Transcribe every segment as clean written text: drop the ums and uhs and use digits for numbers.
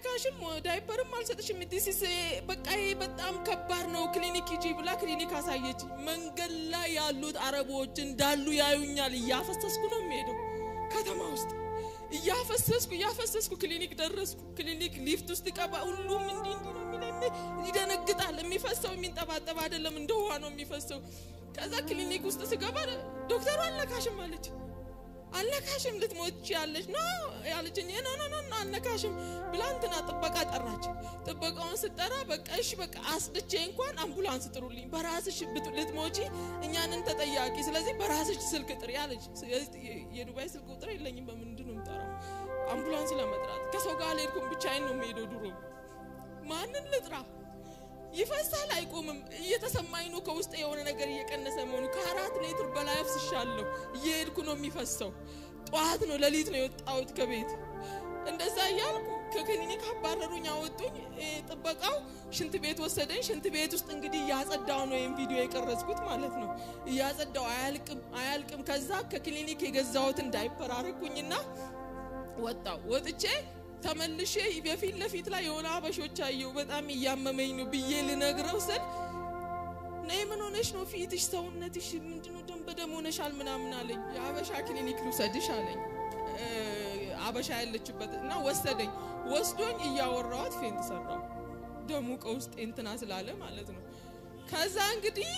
አልነካሽም ዳይፐርም አልሰጥሽም ዲሲስ በቃ በጣም ከባድ ነው ክሊኒክ ሂጂ ብላ ክሊኒክ አሳየች መንገድ ላይ ያሉት አረቦች እንዳሉ ያዩኛል ያፈሰስኩ ነው የሚሄደው ከተማ ውስጥ ያፈሰስኩ ክሊኒክ ደረስኩ ክሊኒክ ሊፍት ውስጥ ቀባ ሁሉም እንዲ ነው የሚለኝ ይደነግጣል የሚፈሰው የሚንጠባጠብ አይደለም እንደውሃ ነው የሚፈሰው ከዛ ክሊኒክ ውስጥ ስገባ ዶክተሩ አልነካሽም አለች አልነካሽም ልትሞች ያለሽ ነው ያለችኝ ኖ አልነካሽም ብላ እንትና ጥበቃ ጠራች ጥበቃውን ስጠራ በቃ እሺ በቃ አስድቼ እንኳን አምቡላንስ ጥሩልኝ በራስሽ ልትሞቺ እኛንን ተጠያቂ ስለዚህ በራስሽ ስልክ ጥሪ ያለች የዱባይ ስልክ ቁጥር የለኝም በምንድነው የምጠራው አምቡላንስ ለመጥራት ከሰው ጋር አልሄድኩም ብቻዬን ነው የምሄደው ድሮ ማንን ልጥራ ይፈሳል አይቆምም እየተሰማኝ ነው ከውስጥ የሆነ ነገር እየቀነሰ መሆኑ ከ4 ሊትር በላይ አፍስሻለሁ እየሄድኩ ነው የሚፈሰው ጧት ነው ለሊት ነው የወጣሁት ከቤት እንደዛ ያልኩ ከክሊኒክ አባረሩኝ አወጡኝ ጥበቃው ሽንት ቤት ወሰደኝ ሽንት ቤት ውስጥ እንግዲህ ያጸዳው ነው ይሄን ቪዲዮ የቀረጽኩት ማለት ነው ያጸዳው አያልቅም ከዛ ከክሊኒክ የገዛሁትን ዳይፐር አረኩኝና ወጥቼ ተመልሼ በፊት ለፊት ላይ የሆነ አበሾች አየው በጣም ያመመኝ ነው ብዬ ልነግረው ስል ነይ ምን ሆነሽ ነው ፊትሽ ሰውነትሽ ምንድነው ደም በደም ሆነሻል ምናምን አለኝ የአበሻ ክሊኒክ ልውሰድሽ አለኝ አበሻ ያለችበትና ወስዶኝ እያወራሁት ፌንት ሰራው ደሙ ከውስጥ እንትና ስላለ ማለት ነው ከዛ እንግዲህ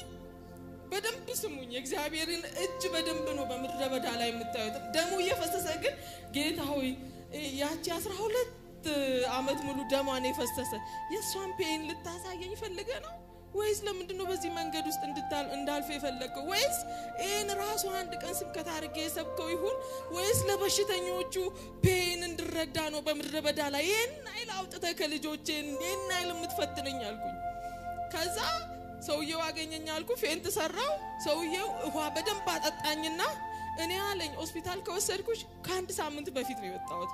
በደንብ ስሙኝ እግዚአብሔርን እጅ በደንብ ነው በምድረ በዳ ላይ የምታዩት ደሙ እየፈሰሰ ግን ጌታ ሆይ ያቺ 12 አመት ሙሉ ደማን የፈሰሰ የሷን ፔን ልታሳየኝ ፈልገ ነው ወይስ ለምንድነው በዚህ መንገድ ውስጥ እንዳልፈ የፈለከው ወይስ እን ራሱ አንድ ቀን ስብከት አርጌ ሰብከው ይሁን ወይስ ለበሽተኞቹ ፔን እንድረዳ ነው በምድረ በዳ ላይ አይል አውጥተ ከልጆቼ አይል የምትፈትነኝ አልኩኝ ከዛ ሰውየው አገኘኝ አልኩ ፌንት ሰራው ሰውየው ውሃ በደንብ አጠጣኝና እኔ አለኝ ሆስፒታል ከወሰድኩሽ ከአንድ ሳምንት በፊት ነው የወጣሁት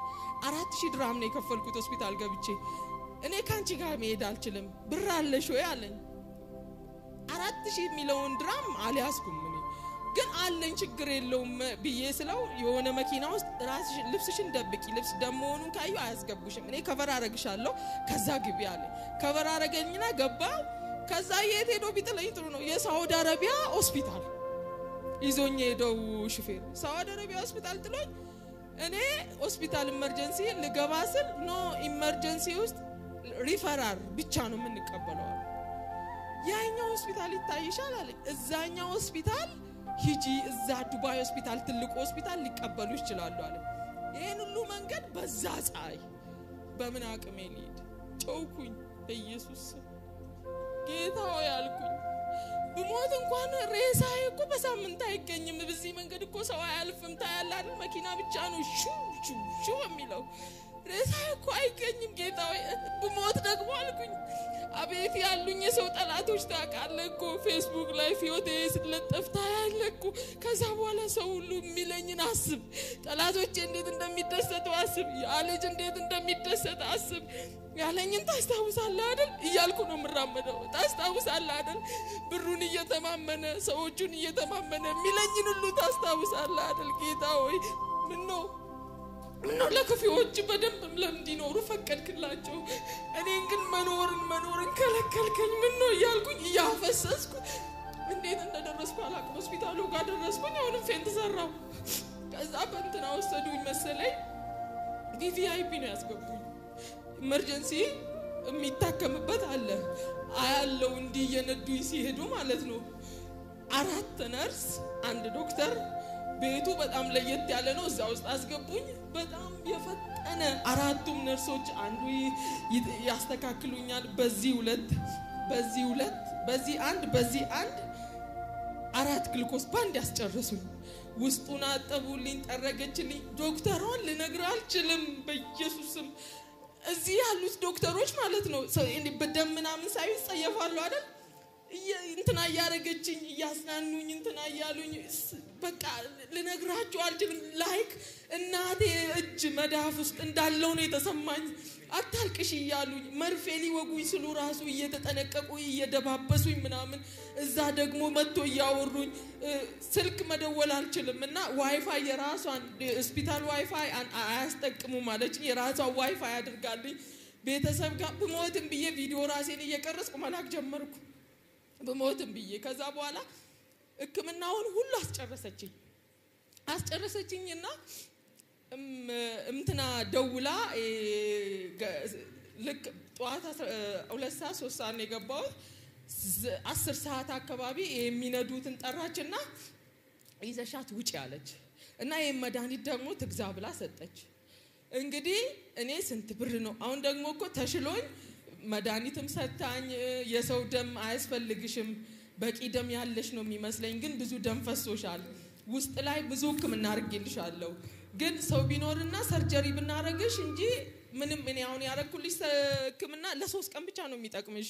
4000 ድራም ነው የከፈልኩት ሆስፒታል ገብቼ እኔ ካንቺ ጋር መሄድ አልችልም ብር አለሽ ወይ አለኝ 4000 ሚሊዮን ድራም አልያዝኩም እኔ ግን አለኝ ችግር የለውም ብዬ ስለው የሆነ መኪና ውስጥ ራስሽ ልብስሽን ደብቂ ልብስ ደሞኑን ካዩ አያስገቡሽም እኔ ከቨር አረግሻለሁ ከዛ ግቢ አለኝ ከቨር አረገኝና ገባው ከዛ የት ሄዶ ቢጥለኝ ጥሩ ነው የሳውዲ አረቢያ ሆስፒታል ይዞኝ ሄደው ሹፌር ሳውዲ አረቢያ ሆስፒታል ጥሎኝ እኔ ሆስፒታል ኢመርጀንሲ ልገባ ስል ኖ ኢመርጀንሲ ውስጥ ሪፈራል ብቻ ነው የምንቀበለው ያኛው ሆስፒታል ይታይሻል አለኝ እዛኛው ሆስፒታል ሂጂ እዛ ዱባይ ሆስፒታል ትልቁ ሆስፒታል ሊቀበሉ ይችላሉ አለኝ ይሄን ሁሉ መንገድ በዛ ጻይ በምን አቅሜ ልሂድ ጮኩኝ በኢየሱስ ጌታው ያልኩኝ በሞት እንኳን ሬሳዬ እኮ በሳምንት አይገኝም በዚህ መንገድ እኮ ሰው አያልፍም ታያለ አይደል መኪና ብቻ ነው ሹ የሚለው ሬሳዬ እኮ አይገኝም ጌታው በሞት ደግሞ አልኩኝ አቤት ያሉኝ የሰው ጠላቶች ታውቃለህ እኮ ፌስቡክ ላይ ፊዮቴ ስለጠፍ ታያለህ እኮ ከዛ በኋላ ሰው ሁሉ የሚለኝን አስብ ጠላቶቼ እንዴት እንደሚደሰቱ አስብ ያለጅ እንዴት እንደሚደሰት አስብ ያለኝን ታስታውሳለህ አይደል እያልኩ ነው ምራመደው ታስታውሳለህ አይደል ብሩን እየተማመነ ሰዎቹን እየተማመነ የሚለኝን ሁሉ ታስታውሳለህ አይደል ጌታ ሆይ ምን ነው ለከፊዎች በደንብ ለምንዲኖሩ ፈቀድክላቸው እኔን ግን መኖርን ከለከልከኝ ምን ነው እያልኩኝ ያፈሰስኩ እንዴት እንደደረስኩ አላውቅም ሆስፒታሉ ጋር ደረስኩኝ አሁንም ፌንት ሰራው ከዛ በእንትና ወሰዱኝ መሰለኝ ቪቪአይፒ ነው ያስገቡኝ ኢመርጀንሲ የሚታከምበት አለ አያለው እንዲህ የነዱኝ ሲሄዱ ማለት ነው 4 ነርስ አንድ ዶክተር ቤቱ በጣም ለየት ያለ ነው እዛ ውስጥ አስገቡኝ በጣም የፈጠነ 4ቱም ነርሶች አንዱ ያስተካክሉኛል በዚህ 2 በዚህ አንድ 4 ግሉኮስ ባንድ ያስጨርሱኝ ውስጡን አጠቡልኝ ጠረገችልኝ ዶክተሯን ልነግር አልችልም በኢየሱስም እዚህ ያሉት ዶክተሮች ማለት ነው በደም ምናምን ሳይጸየፋሉ አይደል እንትና ያረገችኝ ያስናኑኝ እንትና ያሉኝ በቃ ልነግራችሁ አልችልም ላይክ እናቴ እጅ መዳፍ ውስጥ እንዳለው ነው የተሰማኝ አታልቅሽ ይያሉኝ መርፌ ሊወጉኝ ስሉ ራሱ እየተጠነቀቁ እየደባበሱኝ ምናምን እዛ ደግሞ መጥቶ ያወሩኝ ስልክ መደወል አልችልምና ዋይፋይ የራሷን ሆስፒታል ዋይፋይ አያስጠቅሙ ማለች የራሷ ዋይፋይ አድርጋልኝ ቤተሰብ ጋር በሞትም ብዬ ቪዲዮ ራሴን እየቀረጽኩ መላክ ጀመርኩ በሞትም ብዬ ከዛ በኋላ ሕክምናውን ሁሉ አስጨረሰችኝና እንትና ደውላ ልክ ጧት 2 ሰዓት 3 ሰዓት ነው የገባው 10 ሰዓት አካባቢ የሚነዱትን ጠራችና ይዘሻት ውጪ አለች እና የመድኃኒት ደግሞ ትግዛ ብላ ሰጠች እንግዲህ እኔ ስንት ብር ነው አሁን ደግሞ እኮ ተሽሎኝ መድኃኒትም ሰጣኝ የሰው ደም አያስፈልግሽም በቂ ደም ያለሽ ነው የሚመስለኝ ግን ብዙ ደም ፈሶሻል ውስጥ ላይ ብዙ ሕክምና አድርጌልሻለሁ ግን ሰው ቢኖርና ሰርጀሪ ብናረግሽ እንጂ ምንም እኔ አሁን ያረኩልሽ ሕክምና ለ3 ቀን ብቻ ነው የሚጠቅምሽ